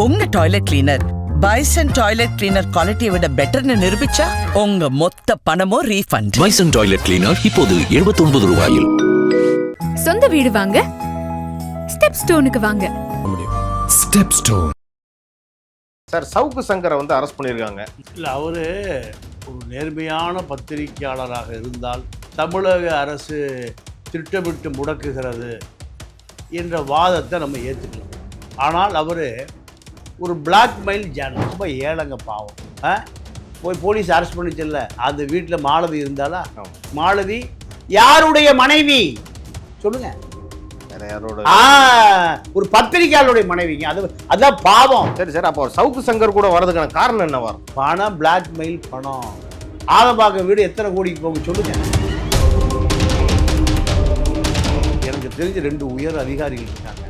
உங்க toilet cleaner bison toilet cleaner குவாலிட்டியை விட பெட்டர்னு நிரூபிச்சா உங்க மொத்த பணமும் ரீஃபண்ட். பைசன் டாய்லெட் கிளீனர் இப்போது 79 ரூபாயில். சொந்த வீடு வாங்க ஸ்டெப் ஸ்டோனுக்கு வாங்க. Step stone. சார், சவுக்கு சங்கரை வந்து அரெஸ்ட் பண்ணியிருக்காங்க. இல்லை, அவர் ஒரு நேர்மையான பத்திரிகையாளராக இருந்தால் தமிழக அரசு திட்டமிட்டு முடக்குகிறது என்ற வாதத்தை நம்ம ஏற்றுக்கலாம். ஆனால் அவர் ஒரு பிளாக்மெயில் ஜேர்னலிஸ்ட், ரொம்ப ஏழைங்க பாவம். போய் போலீஸ் அரெஸ்ட் பண்ணிச்சல்ல, அந்த வீட்டில் மாலதி இருந்தாலா? மாலதி யாருடைய மனைவி சொல்லுங்க? ஒரு பத்திரிகையாளருடைய மனைவிங்க. அதான் பாவம். சரி சார், அப்போ சவுக்கு சங்கர் கூட வரதுக்கான காரணம் என்ன? வரும் பணம், பிளாக்மெயில் பணம். ஆதம்பாக்கம் வீடு எத்தனை கோடிக்கு போகும் சொல்லுங்க? எனக்கு தெரிஞ்ச 2 உயர் அதிகாரிகள் இருக்காங்க.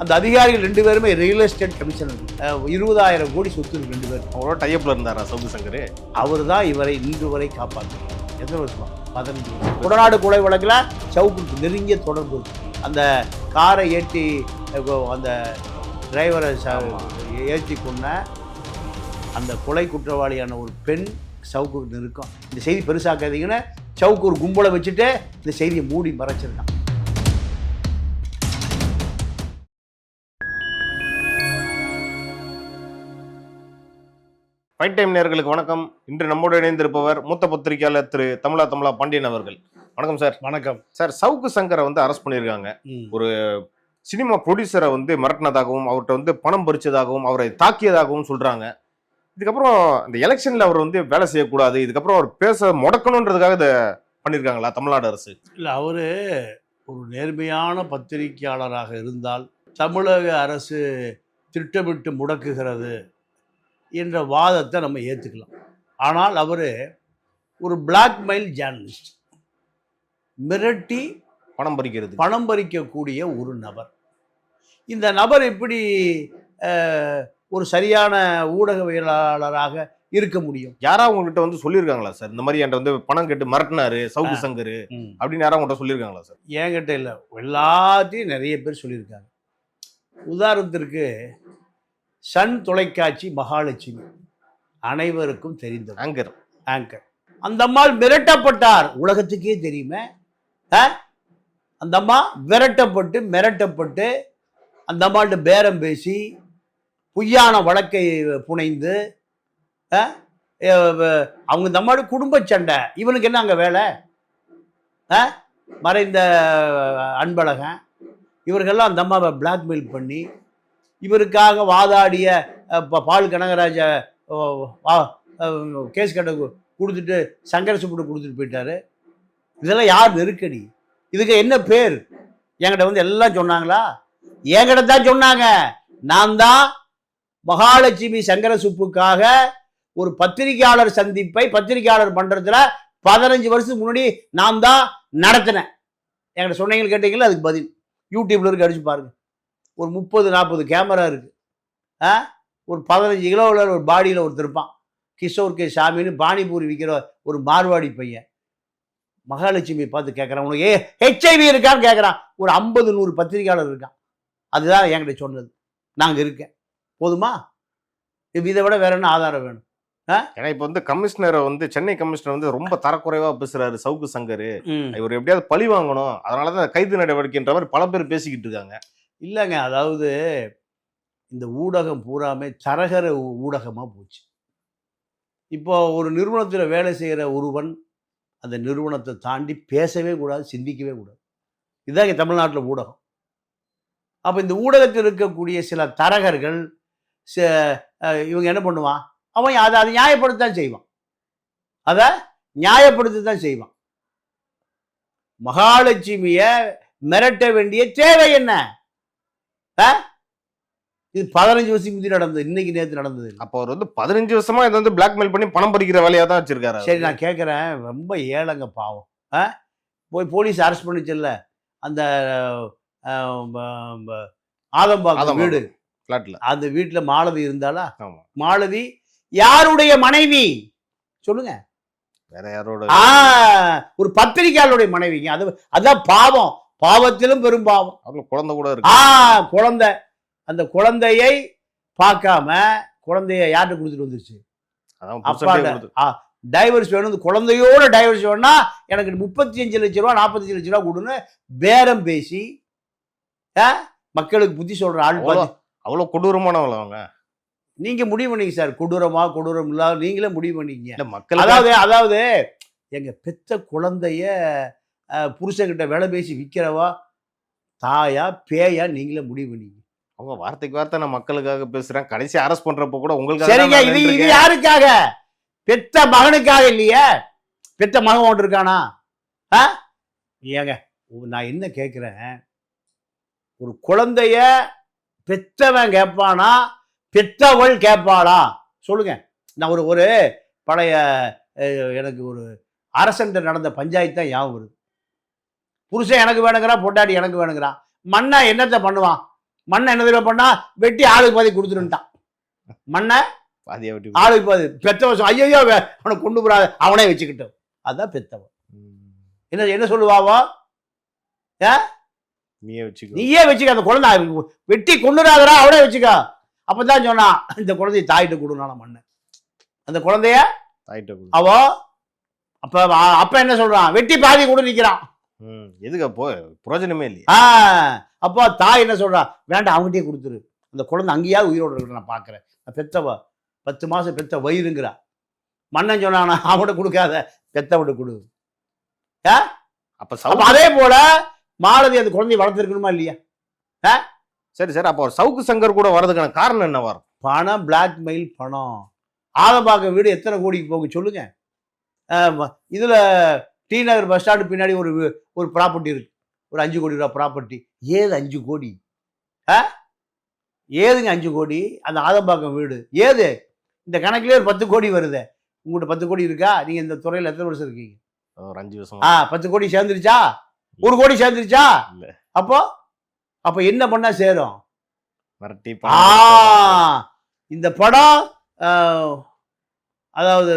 அந்த அதிகாரிகள் 2 பேருமே ரியல் எஸ்டேட் கமிஷனர். 20,000 கோடி சொத்து இருக்கு 2 பேரும். அவரோட டைப்ல இருந்தாரா சவுக்கு சங்கர்? அவர் தான் இவரை இன்று வரை காப்பாற்றுறார். எத்தனை வருஷமா? 15 வருஷம். கொடநாடு கொலை வழக்கில் சவுக்கு நெருங்கிய தொடர்பு இருக்கு. அந்த காரை ஏற்றி அந்த டிரைவரை ஏற்றி கொண்ட அந்த கொலை குற்றவாளியான ஒரு பெண் சவுக்கு இருக்கும். இந்த செய்தி பெருசாக்காதீங்கன்னு சவுக்கு ஒரு கும்பலை வச்சுட்டு இந்த செய்தியை மூடி மறைச்சிருக்கான். ஃபைட் டைம் நேயர்களுக்கு வணக்கம். இன்று நம்மோடு இணைந்திருப்பவர் மூத்த பத்திரிகையாளர் திரு தமிழா பாண்டியன் அவர்கள். வணக்கம் சார். வணக்கம் சார். சவுக்கு சங்கரை வந்து அரெஸ்ட் பண்ணியிருக்காங்க. ஒரு சினிமா ப்ரொடியூசரை வந்து மிரட்டினதாகவும் அவர்கிட்ட வந்து பணம் பறிச்சதாகவும் அவரை தாக்கியதாகவும் சொல்றாங்க. இதுக்கப்புறம் இந்த எலெக்ஷன்ல அவர் வந்து வேலை செய்யக்கூடாது, இதுக்கப்புறம் அவர் பேச முடக்கணுன்றதுக்காக இதை பண்ணியிருக்காங்களா தமிழ்நாடு அரசு? இல்லை, அவர் ஒரு நேர்மையான பத்திரிகையாளராக இருந்தால் தமிழக அரசு திட்டமிட்டு முடக்குகிறது என்ற வாதத்தை நம்ம ஏற்றுக்கலாம். ஆனால் அவர் ஒரு பிளாக்மெயில் ஜேர்னலிஸ்ட், மிரட்டி பணம் பறிக்கக்கூடிய ஒரு நபர். இந்த நபர் எப்படி ஒரு சரியான ஊடகவியலாளராக இருக்க முடியும்? யாரா உங்ககிட்ட வந்து சொல்லியிருக்காங்களா சார், இந்த மாதிரி என்கிட்ட வந்து பணம் கேட்டு மிரட்டினாரு சவுக்கு சங்கர் அப்படின்னு யாரா உங்கள்கிட்ட சொல்லியிருக்காங்களா சார்? என்கிட்ட இல்லை, எல்லாத்தையும் நிறைய பேர் சொல்லியிருக்காங்க. உதாரணத்திற்கு சன் தொலைக்காட்சி மகாலட்சுமி, அனைவருக்கும் தெரிந்தது ஆங்கர். அந்த அம்மாள் மிரட்டப்பட்டார், உலகத்துக்கே தெரியுமே. அந்த அம்மா மிரட்டப்பட்டு அந்த அம்மாள்கிட்ட பேரம் பேசி பொய்யான வழக்கை புனைந்து அவங்க இந்த அம்மாவோட குடும்ப சண்டை. இவனுக்கு என்ன அங்கே வேலை? மறைந்த அன்பழகன் இவர்கள்லாம் அந்த அம்மாவை பிளாக்மெயில் பண்ணி இவருக்காக வாதாடிய பால் கனகராஜ கேஸ் கட்ட கொடுத்துட்டு சங்கர சுப்புட்டு கொடுத்துட்டு போயிட்டாரு. இதெல்லாம் யார் நெருக்கடி? இதுக்கு என்ன பேர்? என்கிட்ட வந்து எல்லாம் சொன்னாங்களா? என்கிட்ட தான் சொன்னாங்க. நான் தான் மகாலட்சுமி சங்கர சுப்புக்காக ஒரு பத்திரிகையாளர் சந்திப்பை பத்திரிகையாளர் மன்றத்தில் 15 வருஷத்துக்கு முன்னாடி நான் தான் நடத்தினேன். என்கிட்ட சொன்னீங்க கேட்டீங்களா? அதுக்கு பதில் யூடியூப்ல இருக்கு, அடிச்சு பாருங்க. ஒரு 30-40 கேமரா இருக்கு. ஒரு 15 கிலோவில் ஒரு பாடியில் ஒருத்தர் இருப்பான், கிஷோர் கே சாமின்னு பானிபூரி விற்கிற ஒரு மார்வாடி பையன். மகாலட்சுமி பார்த்து கேட்குறான், உனக்கு ஹெச்ஐவி இருக்கான்னு கேட்குறான். ஒரு 50-100 பத்திரிகையாளர் இருக்கான். அதுதான் என்கிட்ட சொன்னது. நாங்கள் இருக்கேன், போதுமா? இதை விட வேற என்ன ஆதாரம் வேணும்? ஏன்னா இப்போ வந்து கமிஷனரை வந்து சென்னை கமிஷனர் வந்து ரொம்ப தரக்குறைவா பேசுறாரு சவுக்கு சங்கர். இவர் எப்படியாவது பழி வாங்கணும், அதனாலதான் கைது நடவடிக்கைன்ற மாதிரி பல பேர் பேசிக்கிட்டு இருக்காங்க. இல்லைங்க, அதாவது இந்த ஊடகம் பூராமே தரகர ஊடகமாக போச்சு. இப்போ ஒரு நிறுவனத்தில் வேலை செய்கிற ஒருவன் அந்த நிறுவனத்தை தாண்டி பேசவே கூடாது, சிந்திக்கவே கூடாது. இதுதான் இங்கே தமிழ்நாட்டில் ஊடகம். அப்போ இந்த ஊடகத்தில் இருக்கக்கூடிய சில தரகர்கள் இவங்க என்ன பண்ணுவான்? அவன் அதை நியாயப்படுத்தான் செய்வான். அதை நியாயப்படுத்த செய்வான். மகாலட்சுமியை மிரட்ட வேண்டிய தேவை என்ன? இது 15 வருஷம் முந்தி நடந்தது, இன்னைக்கு நேற்று நடந்தது. அப்போ அவர் வந்து 15 வருஷமா இதை வந்து பிளாக்மெயில் பண்ணி பணம் பறிக்கிற வேலையா தான் வச்சிருக்காரு. சரி, நான் கேட்குறேன், ரொம்ப ஏழைங்க பாவம். போய் போலீஸ் அரெஸ்ட் பண்ணிச்சல்ல, அந்த ஆதம்பாக்கம் வீடு பிளாட்ல, அந்த வீட்டில் மாலதி இருந்தாலா? மாலதி யாருடைய மனைவி சொல்லுங்க? வேற யாரோட? ஒரு பத்திரிகையாளருடைய மனைவிங்க. அதான் பாவம். பாவத்திலும் பெரும் பாவம். குழந்தை கூட இருக்கு. குழந்தை. அந்த குழந்தையை பார்க்காம குழந்தைய யார்கிட்ட கொடுத்துட்டு வந்துருச்சு? அதான் அப்பாட்ட. புருஷன்ட்டே கொடுத்து. டைவர்ஸ் வேணும், இந்த குழந்தையோட டைவர்ஸ் வேணும்னா எனக்கு 35 லட்ச ரூபா 45 லட்ச ரூபா கொடுன்னு பேரம் பேசி மக்களுக்கு புத்தி சொல்ற ஆள் பார்த்து அவ்வளவு கொடூரமானவங்கள அவங்க. நீங்க முடிவு பண்ணீங்க சார். கொடூரம் இல்லாத நீங்களே முடிவு பண்ணீங்க. இல்ல மக்கள் அதாவது எங்க பெத்த குழந்தைய புருஷன்கிட்ட வேலை பேசி விற்கிறவா தாயா பேயா நீங்களே முடிவு பண்ணீங்க. அவங்க வார்த்தைக்கு வார்த்தை நான் மக்களுக்காக பேசுறேன். கடைசி அரெஸ்ட் பண்றப்ப கூட சரிங்க, இது உங்களுக்கு யாருக்காக? பெத்த மகனுக்காக இல்லையே. பெத்த மகன் ஒன்று இருக்கானா? ஏங்க நான் என்ன கேட்கிறேன், ஒரு குழந்தைய பெத்தவன் கேட்பானா பெத்தவள் கேட்பாளா? சொல்லுங்க. நான் ஒரு பழைய எனக்கு ஒரு அரசன் நடந்த பஞ்சாயத்து தான் ஞாபகம் வருது. புருஷன் எனக்கு வேணுங்கிறான், பொண்டாட்டி எனக்கு வேணுங்கிறான். மண்ணை என்னத்தை பண்ணுவான்? மண்ணை என்ன தெரியுமா பண்ணா, வெட்டி ஆளுக்கு பாதி கொடுத்துருட்டான். மண்ணை ஆளுக்கு பாதி. பெத்தவன் ஐயோ அவனை கொண்டு போறாது, அவனே வச்சுக்கிட்டோம். அதான் பெத்தவன். என்ன சொல்லுவாவோ? நீயே வச்சுக்க, அந்த குழந்தை வெட்டி கொண்டுறாதரா, அவனே வச்சுக்க. அப்பதான் சொன்னான், இந்த குழந்தைய தாயிட்ட கொடுனால மண்ணை. அந்த குழந்தைய அவோ அப்ப என்ன சொல்றான், வெட்டி பாதி கூட நிக்கிறான். எதுக்கு அப்போ பிரயோஜனமே இல்லையா? அப்போ தாய் என்ன சொல்றான், வேண்டாம் அவங்ககிட்டயே கொடுத்துரு, அந்த குழந்தை அங்கேயாவது உயிரோடு இருக்கிற நான் பாக்குறேன். பெத்தவ 10 மாசம் பெத்த வயிறுங்கிறா. மன்னன் சொன்னானா, அவன்கிட்ட கொடுக்காத, பெத்தவன்கிட்ட கொடு. அப்ப அதே போல மாலதி அந்த குழந்தைய வளர்த்துருக்கணுமா இல்லையா? சரி சார், அப்போ சவுக்கு சங்கர் கூட வர்றதுக்கான காரணம் என்னவா இருக்கும்? பணம், பிளாக்மெயில் பணம். ஆதம்பாக்கம் வீடு எத்தனை கோடிக்கு போக சொல்லுங்க. இதுல டி நகர் பஸ் ஸ்டாண்டு பின்னாடி ஒரு ப்ராப்பர்ட்டி இருக்கு, ஒரு 5 கோடி ரூபா ப்ராப்பர்ட்டி. ஏது 5 கோடி? ஏதுங்க 5 கோடி? அந்த ஆதம்பாக்கம் வீடு ஏது? இந்த கணக்குலயே ஒரு 10 கோடி வருது. உங்கள்கிட்ட 10 கோடி இருக்கா? நீங்க இந்த துறையில எத்தனை வருஷம் இருக்கீங்க? ஒரு 5 வருஷம். 10 கோடி சேர்ந்துருச்சா? 1 கோடி சேர்ந்துருச்சா? அப்போ என்ன பண்ணா சேரும்? இந்த படம் அதாவது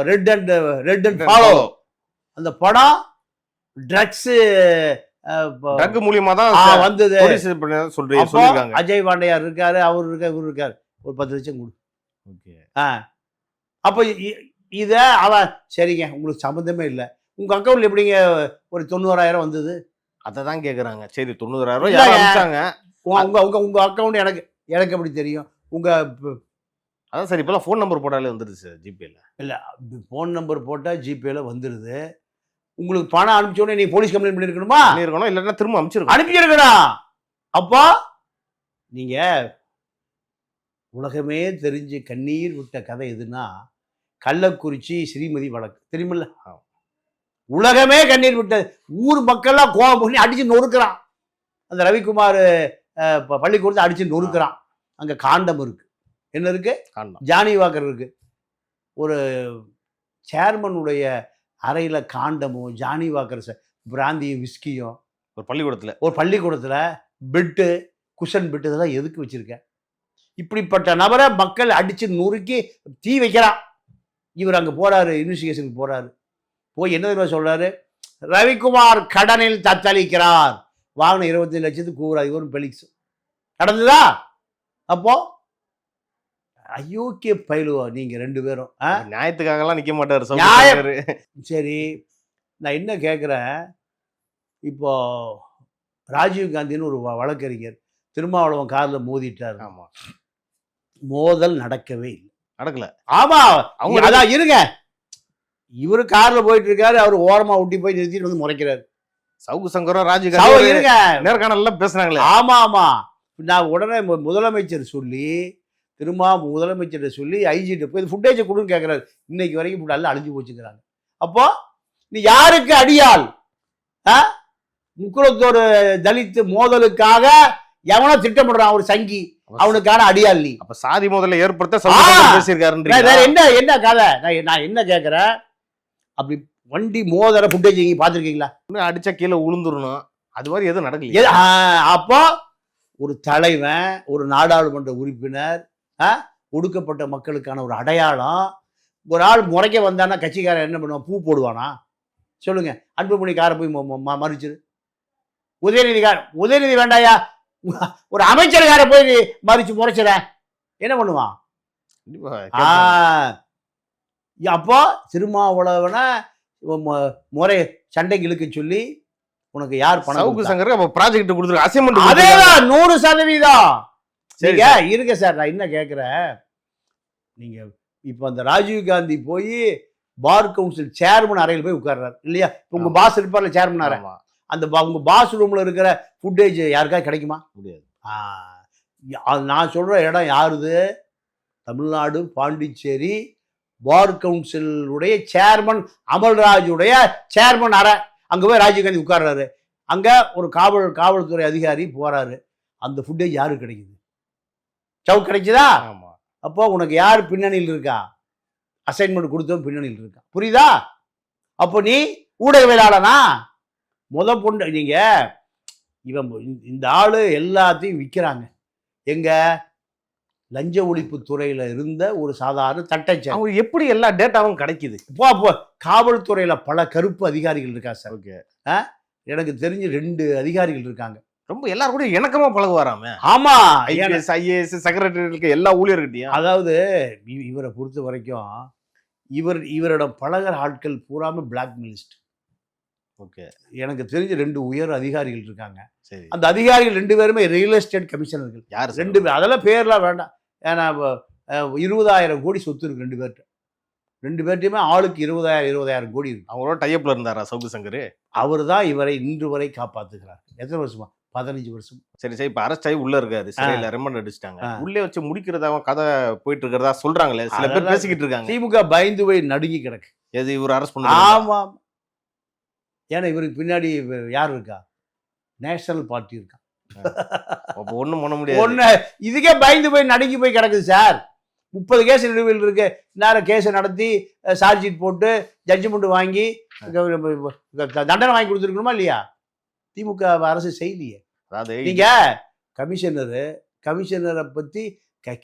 ரெட் அண்ட் ஃபாலோ, அந்த படம் ட்ரக்ஸ் மூலியமா தான் வந்தது. சொல்றீங்க. அஜய் பாண்டியார் இருக்காரு, அவர் இருக்காரு, இவர் இருக்காரு. ஒரு 10 லட்சம் கொடு. அப்ப இத அவன் சரிங்க, உங்களுக்கு சம்மந்தமே இல்லை, உங்க அக்கௌண்ட்ல எப்படிங்க ஒரு 90,000 வந்தது? அததான் கேக்குறாங்க. சரி 90,000 உங்க அக்கௌண்ட் எனக்கு எப்படி தெரியும்? உங்க அதான் சரி, இப்பெல்லாம் ஃபோன் நம்பர் போட்டாலே வந்துடுது சார் ஜிபேல. இல்ல, ஃபோன் நம்பர் போட்டா ஜிபேல வந்துடுது. உங்களுக்கு பணம் அனுப்பிச்சோடனே நீ போலீஸ் கம்ப்ளைண்ட் பண்ணிருக்கணுமா? பண்ணிருக்கணும், இல்லைன்னா திரும்ப அனுப்பிச்சிருக்கணும். அப்போ நீங்க உலகமே தெரிஞ்சு கண்ணீர் விட்ட கதை எதுன்னா கள்ளக்குறிச்சி ஸ்ரீமதி வழக்கு, தெரியுமில்ல? உலகமே கண்ணீர் விட்ட, ஊர் மக்கள்லாம் கோபம் பண்ணி அடிச்சு நொறுக்கிறான். அந்த ரவிக்குமார் பள்ளிக்கூடத்தை அடிச்சு நொறுக்கிறான். அங்க காண்டம் இருக்கு. என்ன இருக்கு? ஜானி வாக்கர் இருக்கு. ஒரு சேர்மனுடைய அறையில காண்டமும் ஜானி வாக்கர் பிராந்தியும் விஸ்கியும் ஒரு பள்ளிக்கூடத்துல பெட்டு, குஷன் பெட்டு, இதெல்லாம் எதுக்கு வச்சிருக்க? இப்படிப்பட்ட நபரை மக்கள் அடிச்சு நொறுக்கி தீ வைக்கிறான். இவர் அங்க போறாரு, இன்வெஸ்டிகேஷனுக்கு போறாரு. போய் என்ன தெரியுமா சொல்றாரு, ரவிக்குமார் கடனில் தத்தளிக்கிறார், வாங்கின 25 லட்சத்துக்கு கூறாது. இவரும் பெலிக்ஸ் நடந்ததா? அப்போ அயோக்கிய பயிலுவா நீங்க 2 பேரும். நியாயத்துக்காகலாம் நிக்க மாட்டாரு. சரி, நான் என்ன கேட்குறேன், இப்போ ராஜீவ் காந்தின்னு ஒரு வழக்கறிஞர் திருமாவளவன் காரில் மோதிட்டார். ஆமா, மோதல் நடக்கவே இல்லை, நடக்கல. ஆமா, அவங்க அதான் இருங்க, இவரு கார்ல போயிட்டு இருக்காரு, அவரு ஓரமா ஊட்டி போய் நிறுத்திட்டு வந்து முறைக்கிறாரு. சவுக்கு சங்கரும் ராஜீவ் இருங்க நேர்காணல்ல பேசுறாங்களே. ஆமா ஆமா, நான் உடனே முதலமைச்சர் சொல்லி முதலமைச்சர் சொல்லி ஐஜிட்ட போய் ஃபுட்டேஜை கொடுன்னு கேட்கிறாரு. இன்னைக்கு வரைக்கும் ஃபுட் அழிஞ்சு போச்சுக்கிறாங்க. அப்போ நீ யாருக்கு அடியாள்? முக்குளத்தோர் தலித் மோதலுக்காக எவனோ திட்டமிடுறான் ஒரு சங்கி, அவனுக்கான அடியாள் நீ. அப்ப சாதி மோதலை ஏற்படுத்த பேசியிருக்காரு. என்ன கதை? நான் என்ன கேட்கிறேன், அப்படி வண்டி மோதல ஃபுட்டேஜ் நீங்க பாத்திருக்கீங்களா? அடிச்சா கீழே உளுந்துடணும், அது மாதிரி எதுவும் நடக்கல. அப்போ ஒரு தலைவன், ஒரு நாடாளுமன்ற உறுப்பினர், ஒடுக்கப்பட்ட மக்களுக்கான ஒரு அடையாளம், ஒரு ஆள் முறைக்க வந்தானா கட்சிக்காரன் என்ன பண்ணுவான்? பூ போடுவானா? சொல்லுங்க. அன்புமணி காரை போய் மறிச்சிரு. உதயநிதி வேண்டாயா, ஒரு அமைச்சர்கார போய் மறிச்சு முறைச்சிட. என்ன பண்ணுவான்? கண்டிப்பா ஆ, கேட்பாங்க. அப்போ திருமாவளவனை முறை சண்டைக்கு இழுக்க சொல்லி உனக்கு யார் பணம் சவுக்கு கொடுத்தா? சங்கருக்கு அப்ப ப்ராஜெக்ட் கொடுத்துருக்கு, அசைன்மெண்ட் அதேதான் 100%. சரி, நீங்க இருங்க சார், நான் என்ன கேட்கிறேன், நீங்க இப்ப அந்த ராஜீவ் காந்தி போய் பார் கவுன்சில் சேர்மன் அறையில் போய் உட்கார்றாரு இல்லையா? இப்ப உங்க பாஸ் இருப்பார்ல சேர்மன் அறை, ஆமா, அந்த உங்க பாஸ் ரூம்ல இருக்கிற ஃபுட்டேஜ் யாருக்காவது கிடைக்குமா? முடியாது. அது நான் சொல்ற இடம் யாருது? தமிழ்நாடு பாண்டிச்சேரி பார் கவுன்சிலுடைய சேர்மன் அமல்ராஜுடைய சேர்மன் அறை. அங்க போய் ராஜீவ்காந்தி உட்கார்றாரு. அங்க ஒரு காவல்துறை அதிகாரி போறாரு. அந்த ஃபுட்டேஜ் யாருக்கு கிடைக்குது? சவுக்கு கிடைக்குதா? ஆமா, அப்போ உனக்கு யார் பின்னணியில் இருக்கா? அசைன்மெண்ட் கொடுத்தவன் பின்னணியில் இருக்கா. புரியுதா? அப்போ நீ ஊடகவியலாளனா? பொண்ணு நீங்க இவன் இந்த ஆளு எல்லாத்தையும் விற்கிறாங்க. எங்க லஞ்ச ஒழிப்பு துறையில இருந்த ஒரு சாதாரண தட்டச்ச அவங்க எப்படி எல்லா டேட்டாவும் கிடைக்குது? இப்போ காவல்துறையில பல கருப்பு அதிகாரிகள் இருக்கா சார். ஓகே, எனக்கு தெரிஞ்சு 2 அதிகாரிகள் இருக்காங்க. ரொம்ப எல்லாரும் கூட இணக்கமா பழகுவாராமே. ஆமா, ஐபிஎஸ் ஐஏஎஸ் செக்ரட்டரி எல்லா ஊழியர்கிட்டயும். அதாவது இவரை பொறுத்த வரைக்கும் இவரிடம் பழகிற ஆட்கள் பூராம பிளாக்மெயிலிஸ்ட். ஓகே, எனக்கு தெரிஞ்ச 2 உயர் அதிகாரிகள் இருக்காங்க. சரி. அந்த அதிகாரிகள் 2 பேருமே ரியல் எஸ்டேட் கமிஷனர்கள். யாரு? 2 பேர். அதெல்லாம் பேர்லாம் வேண்டாம். ஏன்னா 20,000 கோடி சொத்து இருக்கு 2 பேர்கிட்ட. 2 பேர்ட்டையுமே ஆளுக்கு 20,000 கோடி இருக்கு. அவங்களோட டைப்ல இருந்தாரா சவுக்கு சங்கர்? அவர் தான் இவரை இன்று வரை காப்பாத்துகிறார். எத்தனை வருஷமா? 15 வருஷம். சரி சரி, இப்ப அரெஸ்ட் ஆகி உள்ள இருக்காரு, சிறையில ரிமாண்ட் அடிச்சிட்டாங்க. ஆ. உள்ளே வச்சு முடிக்கிறதா கதை போயிட்டு இருக்கிறதா சொல்றாங்களே, சில பேர் அதெல்லாம் பேசிக்கிட்டு இருக்காங்க. திமுக பயந்து போய் நடுங்கி கிடக்கு. எது இவர் அரெஸ்ட் பண்ண? ஆமா, ஏன்னா இவருக்கு பின்னாடி யார் இருக்கா? நேஷனல் பார்ட்டி இருக்கா. அப்ப ஒண்ணும் பண்ண முடியாது. ஒண்ணு இதுக்கே பயந்து போய் நடுங்கி போய் கிடக்குது சார். 30 கேஸ் நிலுவையில் இருக்கு. நேரம் கேஸை நடத்தி சார்ஜ் ஷீட் போட்டு ஜட்ஜ்மெண்ட் வாங்கி தண்டனை வாங்கி கொடுத்துருக்கணுமா இல்லையா? திமுக அரசு செய்யலையே. அதாவது நீங்க கமிஷனரை பத்தி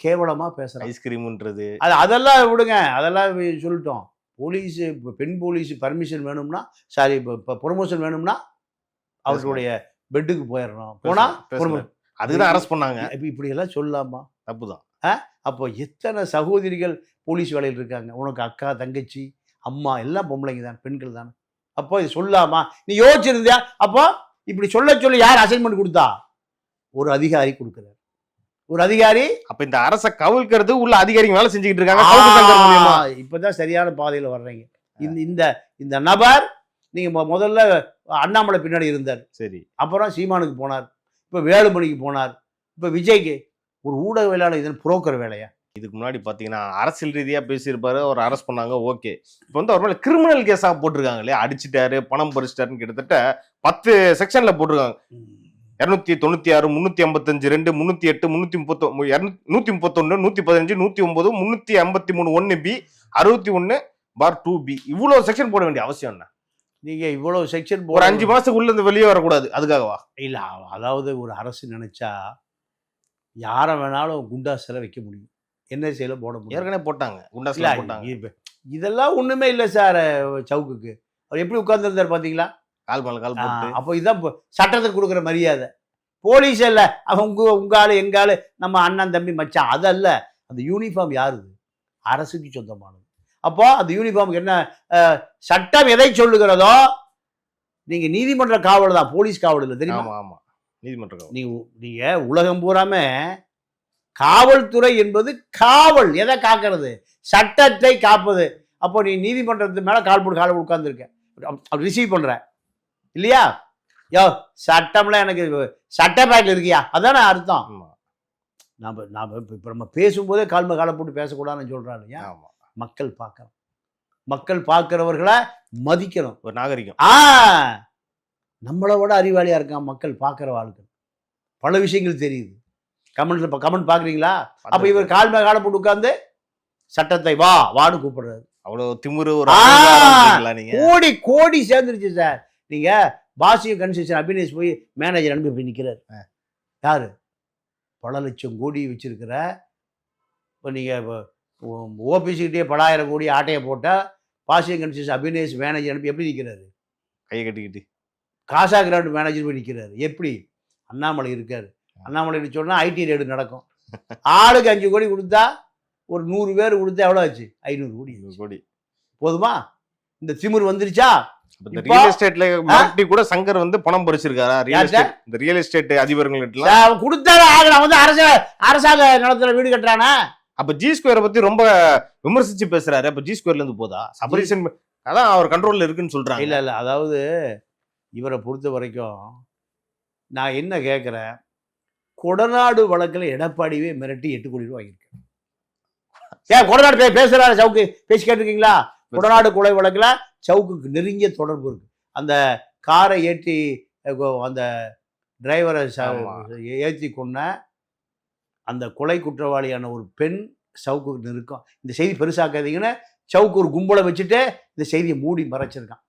கேவலமா பேசுறாங்க. ஐஸ்கிரீம்ன்றது அதெல்லாம் விடுங்க, அதெல்லாம் சொல்லிட்டோம். போலீஸ் பெண் போலீஸ் பர்மிஷன் வேணும்னா, சாரி ப்ரொமோஷன் வேணும்னா அவர்களுடைய பெட்டுக்கு போயிடணும். போனா அதுதான் அரெஸ்ட் பண்ணாங்க. இப்படி எல்லாம் சொல்லலாமா? தப்புதான். அப்போ எத்தனை சகோதரிகள் போலீஸ் வேலையில் இருக்காங்க. உனக்கு அக்கா, தங்கச்சி, அம்மா எல்லாம் பொம்பளைங்க தான், பெண்கள் தானே. அப்போ இது சொல்லாமா? நீ யோசிச்சிருந்தியா? அப்போ இப்படி சொல்ல யார் அசைன்மெண்ட் கொடுத்தா? ஒரு அதிகாரி கொடுக்கிறார். ஒரு அதிகாரி. அப்ப இந்த அரச கவிழ்க்கிறது உள்ள அதிகாரிங்க வேலை செஞ்சுக்கிட்டு இருக்காங்க. சவுக்கு சங்கர் மூலியமா. இப்பதான் சரியான பாதையில வர்றீங்க. இந்த நபர் நீங்க முதல்ல அண்ணாமலை பின்னாடி இருந்தார். சரி. அப்புறம் சீமானுக்கு போனார். இப்ப வேலுமணிக்கு போனார். இப்ப விஜய்க்கு. ஒரு ஊடகவியலாளர் இதன் புரோக்கர் வேலையா? இதுக்கு முன்னாடி பாத்தீங்கன்னா அரசியல் ரீதியா பேசியிருப்பாரு, அவர் அரெஸ்ட் பண்ணாங்க. ஓகே, இப்ப வந்து அவர் மேல கிரிமினல் கேஸா போட்டிருக்காங்க இல்லையா? அடிச்சுட்டாரு, பணம் பறிச்சிட்டாருன்னு கிட்டத்தட்ட 10 செக்ஷன்ல போட்டிருக்காங்க. 296, 355, 2, 308, 331, 115, 109, 353 1B, 61/2B. இவ்வளவு செக்ஷன் போட வேண்டிய அவசியம் என்ன? நீங்க இவ்வளவு செக்ஷன் ஒரு 5 மாசத்துக்கு உள்ள இருந்து வெளியே வரக்கூடாது அதுக்காகவா? இல்ல, அதாவது ஒரு அரசு நினைச்சா யாரை வேணாலும் குண்டாசில வைக்க முடியும், என்எஸ்ஏல போட முடியும். ஏற்கனவே போட்டாங்க, குண்டாஸ்ல போட்டாங்க. இதெல்லாம் ஒண்ணுமே இல்லை சார். சவுக்குக்கு அவர் எப்படி உட்கார்ந்துருந்தார் பாத்தீங்களா? கால் மேல கால் போட்டு. அப்போ இதான் சட்டத்துக்கு கொடுக்குற மரியாதை. போலீஸ் இல்ல, அவங்க உங்க ஆளு எங்க ஆளு, நம்ம அண்ணன் தம்பி மச்சான், அதல்ல. அந்த யூனிஃபார்ம் யாருது? அரசுக்கு சொந்தமானது. அப்போ அந்த யூனிஃபார்முக்கு என்ன சட்டம் எதை சொல்லுகிறதோ? நீங்க நீதிமன்ற காவல் தான், போலீஸ் காவல் இல்லை, தெரியுமா? ஆமா ஆமா, நீதிமன்ற காவல். நீங்க உலகம் பூராமே காவல்துறை என்பது காவல். எதை காக்கிறது? சட்டத்தை காப்பது. அப்போ நீ நீதிமன்றத்து மேல கால் போட்டு உட்கார்ந்துருக்க, ரிசீவ் பண்ற இல்லையா? யோ, சட்டம்லாம் எனக்கு சட்ட பேக்கில் இருக்கியா? அதானே அர்த்தம். நம்ம பேசும்போதே காலை போட்டு பேசக்கூடாதுன்னு சொல்றாங்க இல்லையா? மக்கள் பார்க்கிறவர்களை மதிக்கணும். ஒரு நாகரிகம். நம்மளை விட அறிவாளியா இருக்கான் மக்கள் பார்க்கிற ஆளுக்கு. பல விஷயங்கள் தெரியுது. கமெண்ட் பாக்குறீங்களா? அப்ப இவர் காலை போட்டு உட்கார்ந்து சட்டத்தை வான்னு கூப்பிடுறாரு. அவ்வளவு திமுரு. கோடி கோடி சேர்ந்துருச்சு சார். நீங்க பாசிய கன்ஸ்ட்ரக்ஷன் அபினேஷ் போய் மேனேஜர் அனுப்பி போய் நிற்கிறார். யாரு? பல லட்சம் கோடி வச்சிருக்கிற. இப்போ நீங்கள் ஓபிசிக்கிட்டே பல ஆயிரம் கோடி ஆட்டையை போட்டால் பாசிய கன்ஸ்ட்ரக்ஷன் அபினேஷ் மேனேஜர் அனுப்பி எப்படி நிற்கிறாரு? கையை கட்டிக்கிட்டு. காசா கிராண்ட் மேனேஜர் போய் நிற்கிறாரு. எப்படி? அண்ணாமலை இருக்காரு. அண்ணாமலை சொன்னால் ஐடி ரேடு நடக்கும். ஆளுக்கு 5 கோடி கொடுத்தா ஒரு 100 பேர் கொடுத்தா எவ்வளோ ஆச்சு? 500 கோடி. 500 கோடி போதுமா? இந்த திமிர் வந்துருச்சா? இந்த ரியல் எஸ்டேட்ல மாட்டி கூட சங்கர் வந்து பணம் பறிச்சிருக்காரா? இந்த ரியல் எஸ்டேட் அதிபர்கள் கொடுத்தாலும் ஆகலாம். வந்து அரசாங்க நிலத்துல வீடு கட்டுறானா? அப்ப ஜி ஸ்கொயரை பத்தி ரொம்ப விமர்சிச்சு பேசுறாரு. அப்ப ஜி ஸ்கொயர்ல இருந்து போதா சபரீசன் அதான் அவர் கண்ட்ரோல்ல இருக்குன்னு சொல்றாங்க. இல்ல அதாவது இவரை பொறுத்த வரைக்கும் நான் என்ன கேட்கிறேன், கொடநாடு வழக்குல எடப்பாடியே மிரட்டி 8 கோடி ரூபாய் வாங்கியிருக்கேன். ஏன் கொடநாடு பேசுறாரு சவுக்கு? பேசி கேட்டிருக்கீங்களா? கொடநாடு கொலை வழக்குல சவுக்குக்கு நெருங்கிய தொடர்பு இருக்கு. அந்த காரை ஏற்றி அந்த டிரைவரை ஏற்றி கொண்ட அந்த கொலை குற்றவாளியான ஒரு பெண் சவுக்கு நெருக்கம். இந்த செய்தி பெருசாக்காதீங்கன்னு சவுக்கு ஒரு கும்பலை வச்சுட்டு இந்த செய்தியை மூடி மறைச்சிருக்கான்.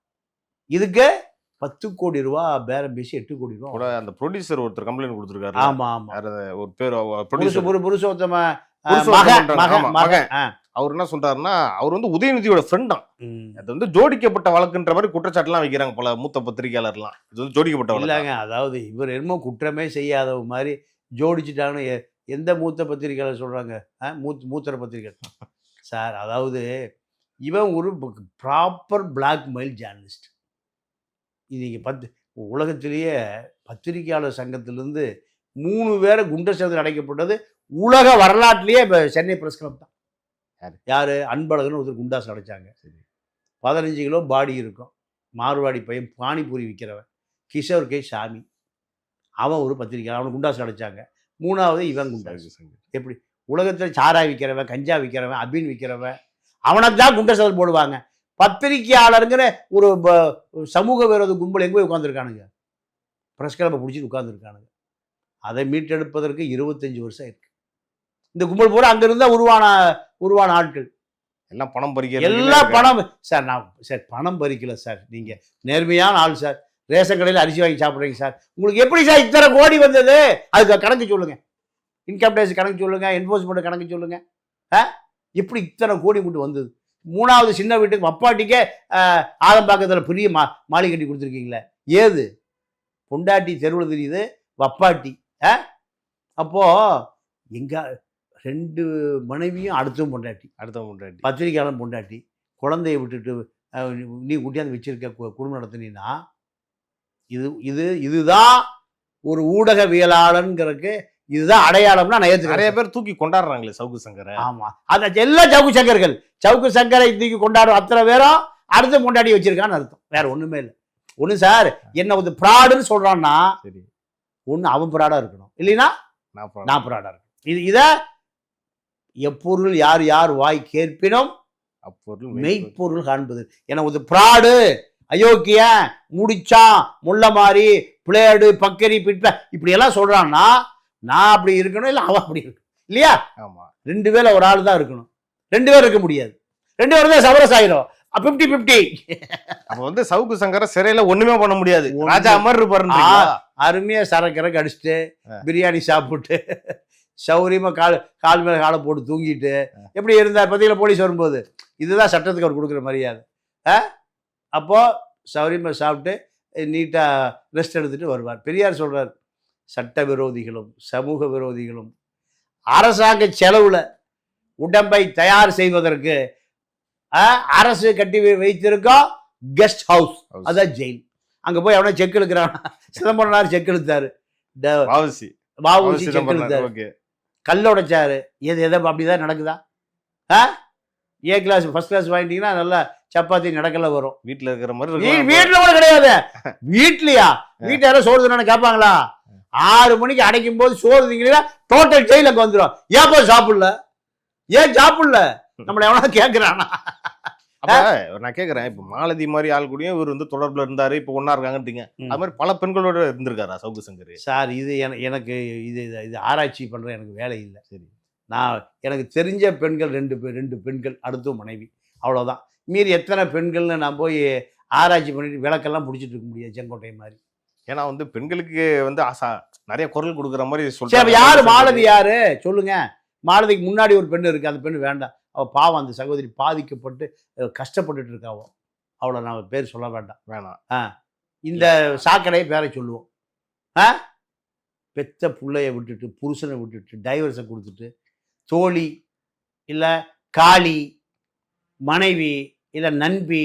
இதுக்கு 10 கோடி ரூபா பேரம் பேசி 8 கோடி ரூபா. அந்த ப்ரொடியூசர் ஒருத்தர் கம்ப்ளைண்ட் கொடுத்திருக்காரு. ஆமா ஆமா, ஒரு பேர் புருஷோத்தம மகன். அவர் என்ன சொல்றாருன்னா, அவர் வந்து உதயநிதியோட ஃப்ரெண்ட் தான். அது வந்து ஜோடிக்கப்பட்ட வழக்குன்ற மாதிரி குற்றச்சாட்டு எல்லாம் வைக்கிறாங்க பல மூத்த பத்திரிகையாளர்லாம். இது வந்து ஜோடிக்கப்பட்ட வழக்கு இல்லைங்க. அதாவது இவர் என்னமோ குற்றமே செய்யாத மாதிரி ஜோடிச்சுட்டாங்கன்னு எந்த மூத்த பத்திரிகையாளர் சொல்றாங்க? மூத்தர பத்திரிகை சார். அதாவது இவன் ஒரு ப்ராப்பர் பிளாக்மெயில் ஜேர்னலிஸ்ட். இது உலகத்திலேயே பத்திரிகையாளர் சங்கத்திலிருந்து 3 பேரை குண்டர் சட்டத்தில் அடைக்கப்பட்டது உலக வரலாற்றிலேயே இப்போ சென்னை பிரஸ் கிளப் தான். யாரு? அன்பழகன் ஒருத்தர் குண்டாஸ் அடைச்சாங்க. 15 கிலோ பாடி இருக்கும், மார்வாடி பையன், பானிபூரி விற்கிறவன் கிஷோர் கே சாமி, அவன் ஒரு பத்திரிகை, அவனை குண்டாஸ் அடைச்சாங்க. 3வது இவன் குண்டாஸ். எப்படி உலகத்தில் சாராய் விற்கிறவன், கஞ்சா விற்கிறவன், அபின் விற்கிறவன், அவனைத்தான் குண்டர் சட்டத்தில் போடுவாங்க. பத்திரிகையாளருங்கிற ஒரு சமூக விரோத கும்பல் எங்கே போய் உட்காந்துருக்கானுங்க? பிரஸ் கிளப்பை பிடிச்சிட்டு உட்காந்துருக்கானுங்க. அதை மீட்டெடுப்பதற்கு 25 வருஷம் இருக்கு. இந்த கும்பல் பூரா அங்க இருந்தா உருவான ஆட்கள் எல்லாம் பணம் பறிக்க, எல்லாம் பணம். சார் நான் சார் பணம் பறிக்கல சார், நீங்க நேர்மையான ஆள் சார். ரேஷன் கடையில் அரிசி வாங்கி சாப்பிட்றீங்க சார். உங்களுக்கு எப்படி சார் இத்தனை கோடி வந்தது? அதுக்கு கணக்கு சொல்லுங்க. இன்கம் டேக்ஸ் கணக்கு சொல்லுங்க, என்ஃபோர்ஸ்மெண்ட் கணக்கு சொல்லுங்க. எப்படி இத்தனை கோடி கொண்டு வந்தது? 3வது சின்ன வீட்டுக்கு வப்பாட்டிக்கே ஆதம்பாக்கத்தில் பெரிய மாளிகை கட்டி கொடுத்துருக்கீங்களே, ஏது? பொண்டாட்டி தெருவில் தெரியுது, வப்பாட்டி. அப்போ எங்க 2 மனைவியும் அடுத்தவன் பொண்டாட்டி, பத்திரிகையாளன் பொண்டாட்டி, குழந்தைய விட்டுட்டு நீ குட்டியாந்து வச்சிருக்க குடும்பம் நடத்தினா இதுதான் ஒரு ஊடகவியலாளனுங்கிறதுக்கு இதுதான் அடையாளம்னா நிறைய பேர் தூக்கி கொண்டாடுறாங்களே சவுக்கு சங்கரை. ஆமா, அந்த எல்லா சவுக்கு சங்கர்கள் சவுக்கு சங்கரை தூக்கி கொண்டாடுற அத்தனை பேரும் அடுத்த பொண்டாட்டி வச்சிருக்கான்னு அர்த்தம், வேற ஒண்ணுமே இல்லை. ஒண்ணு சார் என்ன ஒரு ப்ராடுன்னு சொல்றான்னா, ஒண்ணு அவன் ப்ராடா இருக்கணும், இல்லைன்னா நான் ப்ராடா இருக்கணும். இத எப்பொருள் யார் யார் வாய் கேட்பினும் அப்பொருள் மெய்ப்பொருள் காண்பது. என ஒரு ப்ராடு, அயோக்கியன், முடிச்சான், முள்ள மாதிரி, பிளேடு, பக்கரி, பிட்ப இப்படி எல்லாம் சொல்றான்னா நான் அப்படி இருக்கணும், இல்ல அவன் அப்படி இருக்கணும், இல்லையா? ஆமா, 2 பேர்ல ஒரு ஆள் தான் இருக்கணும். 2 பேர் இருக்க முடியாது. 2 பேர் தான் சவரஸ் ஆயிரும். 50-50. அப்ப வந்து சவுக்கு சங்கர சிறையில ஒண்ணுமே பண்ண முடியாது, ராஜா மாதிரி இருப்பாரு. அருமையா சரக்கு அடிச்சுட்டு பிரியாணி சாப்பிட்டு சௌரியமா கால் மேல காலை போட்டு தூங்கிட்டு எப்படி இருந்தார் பார்த்தீங்களா போலீஸ் வரும்போது? இதுதான் சட்டத்துக்கு அவர் கொடுக்குற மரியாதை. அப்போ சௌரியமா சாப்பிட்டு நீட்டா ரெஸ்ட் எடுத்துட்டு வருவார். பெரியார் சொல்றார், சட்ட விரோதிகளும் சமூக விரோதிகளும் அரசாங்க செலவுல உடம்பை தயார் செய்வதற்கு அரசு கட்டி வைத்திருக்கோம் கெஸ்ட் ஹவுஸ், அதான் ஜெயில். அங்க போய் அவனை செக் எடுக்கிறான். சிதம்பரம் செக் எடுத்தாரு, செக் எடுத்தாரு, கல் உடைச்சாரு. எதை அப்படிதான் நடக்குதா? ஏ கிளாஸ் ஃபர்ஸ்ட் கிளாஸ் வாங்கிட்டீங்கன்னா நல்லா சப்பாத்தி நடக்கல வரும். வீட்டுல இருக்கிற மாதிரி வீட்டுல கூட கிடையாது. வீட்லயா? வீட்டுல யாரும் சோறு தானே கேட்பாங்களா? 6 மணிக்கு அடைக்கும் போது சோறு திங்கன்னா டோட்டல் ஜெயிலுக்கு வந்துடும். ஏப்போ சாப்பிடல? ஏன் சாப்பிடல? நம்மள எவனா கேட்கிறானா? நான் கேட்கறேன், இப்ப மாலதி மாதிரி ஆள் கூடயும் இவர் வந்து தொடர்புல இருந்தாரு, இப்ப ஒன்னா இருக்காங்கட்டீங்க. அது மாதிரி பல பெண்களோட இருந்திருக்காரா சவுக்கு சங்கர்? சார் இது எனக்கு இது ஆராய்ச்சி பண்ற எனக்கு வேலை இல்லை. சரி, நான் எனக்கு தெரிஞ்ச பெண்கள் 2 பெண்கள், அடுத்த மனைவி, அவ்வளவுதான். மீறி எத்தனை பெண்கள்னு நான் போய் ஆராய்ச்சி பண்ணிட்டு விளக்கெல்லாம் பிடிச்சிட்டு இருக்க முடியாது செங்கோட்டை மாதிரி. ஏன்னா வந்து பெண்களுக்கு வந்து நிறைய குரல் கொடுக்குற மாதிரி சொல்றாங்க. யாரு மாலதி? யாரு சொல்லுங்க. மாலதிக்கு முன்னாடி ஒரு பெண் இருக்கு, அந்த பெண் வேண்டாம். அவள் பாவம், அந்த சகோதரி பாதிக்கப்பட்டு கஷ்டப்பட்டுட்டு இருக்காவோ, அவளை நான் பேர் சொல்ல வேண்டாம். வேணாம். இந்த சாக்கடையை பேரை சொல்லுவோம். பெத்த பிள்ளைய விட்டுட்டு புருஷனை விட்டுட்டு டைவர்ஸை கொடுத்துட்டு தோழி இல்லை காளி மனைவி இல்லை நண்பி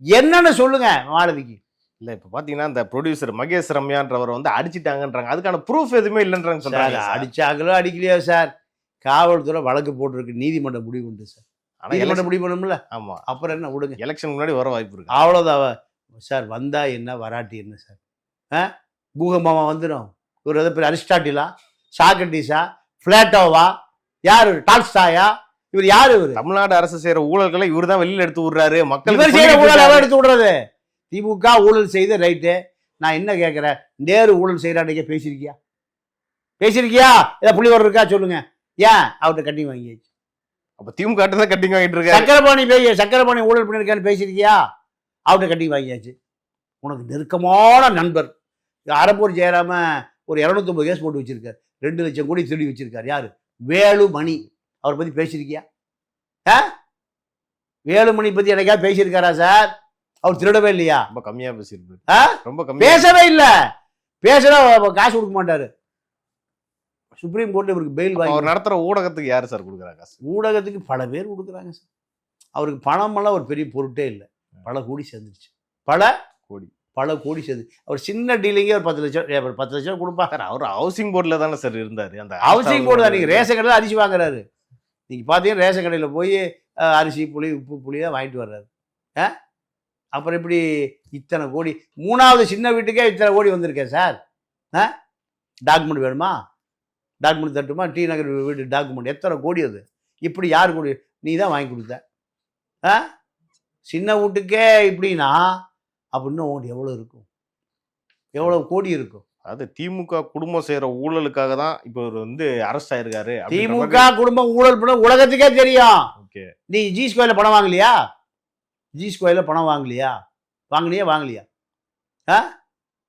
என்னன்னு சொல்லுங்க மாலதிக்கு. இல்ல இப்ப பாத்தீங்கன்னா இந்த ப்ரொடியூசர் மகேஷ் ரம்யான்றவர் வந்து அடிச்சிட்டாங்கன்றாங்க, அதுக்கான ப்ரூஃப் எதுவுமே இல்லைன்றாங்க சொல்றாங்க சார். அடிச்சாங்களோ அடிக்கலையோ சார், காவல்துறை வழக்கு போட்டிருக்கு, நீதிமன்றம் முடிவு உண்டு சார். ஆனா நீதிமன்றம் முடிவு பண்ணும்ல, ஆமா, அப்புறம் என்ன விடுங்க. எலெக்ஷன் முன்னாடி வர வாய்ப்பு இருக்கு. அவ்வளோதான் சார். வந்தா என்ன வராட்டி என்ன சார்? பூகம்பமா வந்துடும். ஒரு எதை பேர் அரிஸ்டாட்டிலா, சாக்ரட்டிஸா, பிளாட்டோவா, யாரு டால்ஸ்டாயா, இவர் யாரு? இவர் தமிழ்நாடு அரசு செய்யற ஊழல்களை இவர் தான் வெளியில எடுத்து விடுறாரு. மக்கள் இவர் செய்யற ஊழல் எவன் எடுத்து விடுறது? திமுக ஊழல் செய்த ரைட்டு. நான் என்ன கேட்கிறேன், நேரு ஊழல் செய்யறாங்க பேசியிருக்கியா? ஏதாவது புள்ளிவரம் இருக்கா சொல்லுங்க. ஏன் அவர்கிட்ட கட்டி வாங்கியாச்சு? அப்ப திமுக தான் கட்டிங் வாங்கிட்டு இருக்காரு. சக்கரபாணி ஊழல் பண்ணிருக்கான்னு பேசியிருக்கியா? அவர்கிட்ட கட்டி வாங்கியாச்சு. உனக்கு நெருக்கமான நண்பர் அரப்பூர் ஜெயராம ஒரு 250 கேஸ் போட்டு வச்சிருக்காரு, 2 லட்சம் கோடி திருடி வச்சிருக்காரு. யாரு? வேலுமணி. அவரை பத்தி பேசியிருக்கியா? வேலுமணி பத்தி எனக்காவது பேசியிருக்காரா சார்? அவர் திருடவே இல்லையா? ரொம்ப கம்மியா பேசியிருக்காரு. ரொம்ப கம்மியா பேசவே இல்ல. பேசுறா காசு கொடுக்க மாட்டாரு. சுப்ரீம் கோர்ட்ல இவருக்கு பெயில் வாங்கி அவர் நடத்துற ஊடகத்துக்கு யாரு சார் கொடுக்குறாங்க காசு? ஊடகத்துக்கு பல பேர் கொடுக்குறாங்க சார். அவருக்கு பணமெல்லாம் ஒரு பெரிய பொருட்டே இல்லை. பல கோடி சேர்ந்துருச்சு. பல கோடி சேர்ந்து அவர் சின்ன டீலிங்கே ஒரு 10 லட்சம் கொடுப்பா. அவர் ஹவுசிங் போர்டுல தானே சார் இருந்தாரு. அந்த ஹவுசிங் போர்டு தான். நீங்க ரேஷன் கடையில் அரிசி வாங்குறாரு. நீங்க பாத்தீங்கன்னா ரேஷன் கடையில போய் அரிசி புளி உப்பு புளியாக வாங்கிட்டு வர்றாரு. அப்புறம் இப்படி இத்தனை கோடி, 3வது சின்ன வீட்டுக்கே இத்தனை கோடி வந்திருக்கேன் சார். டாக்குமெண்ட் வேணுமா? டாக்குமெண்ட் தட்டுமா? டி நகர் வீட்டு டாக்குமெண்ட் எத்தனை கோடி அது? இப்படி யார் கோடி? நீ தான் வாங்கி கொடுத்த. சின்ன வீட்டுக்கே இப்படின்னா அப்படின்னு உங்கள்கிட்ட எவ்வளோ இருக்கும்? எவ்வளவு கோடி இருக்கும்? அது திமுக குடும்பம் செய்யற ஊழலுக்காக தான் இப்ப இவர் வந்து அரெஸ்ட் ஆயிருக்காரு. திமுக குடும்பம் ஊழல் பண்ண உலகத்துக்கே தெரியும். நீ ஜி ஸ்கொயர்ல பணம் வாங்கலையா? வாங்கலையா?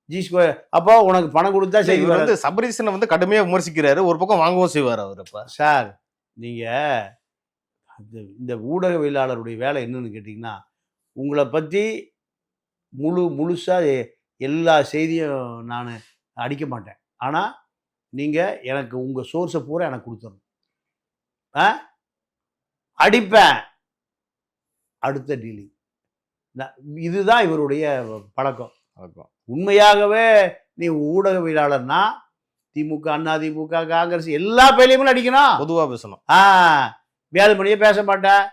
ஜி ஸ்கொயர் அப்போ உனக்கு பணம் கொடுத்தா சரி. இவர் வந்து சபரீசனை வந்து கடுமையா விமர்சிக்கிறாரு, ஒரு பக்கம் வாங்கவும் செய்வார் அவர். அப்ப சார் நீங்க இந்த ஊடகவியலாளருடைய வேலை என்னன்னு கேட்டீங்கன்னா, உங்களை பத்தி முழுசா எல்லா செய்தியும் நான் அடிக்க மாட்டேன். ஆனால் நீங்கள் எனக்கு உங்கள் சோர்ஸை பூரா எனக்கு கொடுத்துடணும். அடிப்பேன், அடுத்த டீலிங். இதுதான் இவருடைய பழக்கம். உண்மையாகவே நீ ஊடகவியலாளர்னா திமுக, அண்ணா திமுக, காங்கிரஸ் எல்லா பேரையும் அடிக்கணும். பொதுவாக பேசணும். வேலுமணியே பேச மாட்டேன்,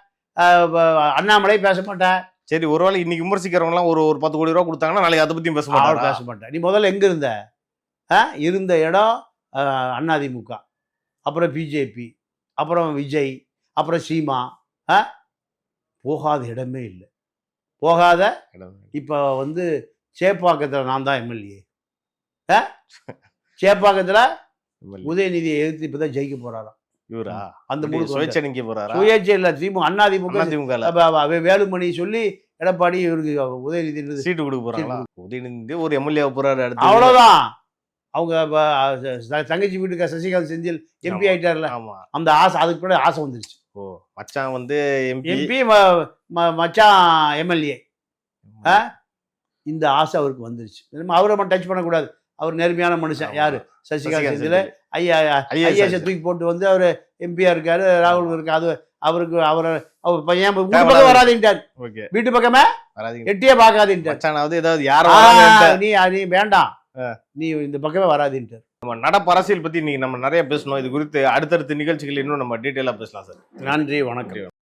அண்ணாமலையே பேச மாட்டேன். சரி, ஒருவேளை இன்னைக்கு விமர்சிக்கிறவங்களாம் ஒரு 10 கோடி ரூபா கொடுத்தாங்கன்னா நாளைக்கு அதை பத்தியும் பேச மாட்டேன். நீ முதல்ல எங்க இருந்த இடம் அதிமுக, அப்புறம் பிஜேபி, அப்புறம் விஜய், அப்புறம் சீமா. போகாத இடமே இல்லை. இப்ப வந்து சேப்பாக்கத்துல நான் தான் எம்எல்ஏ. சேப்பாக்கத்துல உதயநிதியை எதிர்த்து இப்பதான் ஜெயிக்க போறாராம். இவரா? அந்த சுயேட்சை நிக்க போறாரா? சுயேட்சை இல்ல, அதிமுக வேலுமணி சொல்லி எடப்பாடி இவருக்கு உதயநிதி சீட்டு கொடுக்க போறாங்களா? உதயநிதி ஒரு எம்எல்ஏ போறாரு. அவ்வளவுதான். அவங்க தங்கச்சி வீட்டுக்கு சசிகாந்த் செந்தில் எம்பி ஆயிட்டார்ல, அந்த ஆசை, அதுக்கு கூட ஆசை வந்துருச்சு. மச்சான் வந்து எம்பி, மச்சான் எம்எல்ஏ. இந்த ஆசை அவருக்கு வந்துருச்சு. அவரை மட்டும் டச் பண்ணக்கூடாது. அவர் நேர்மையான மனுஷன். யாரு? சசிகாந்த் செந்தில் ஐஏஎஸ் தூக்கி போட்டு வந்து அவர் எம்பியா இருக்காரு. ராகுல் இருக்கு. அது அவருக்கு அவர் பையன் வீட்டு பக்கம் வராதுட்டார். வீட்டு பக்கமே எட்டியே பார்க்காதுட்டார். நீ வேண்டாம், நீ இந்த பக்கமே வராதுட்டார். நம்ம நடப்பு அரசியல் பத்தி இன்னைக்கு நம்ம நிறைய பேசணும். இது குறித்து அடுத்தடுத்த நிகழ்ச்சிகள் இன்னும் நம்ம டீட்டெயிலா பேசலாம் சார். நன்றி, வணக்கம்.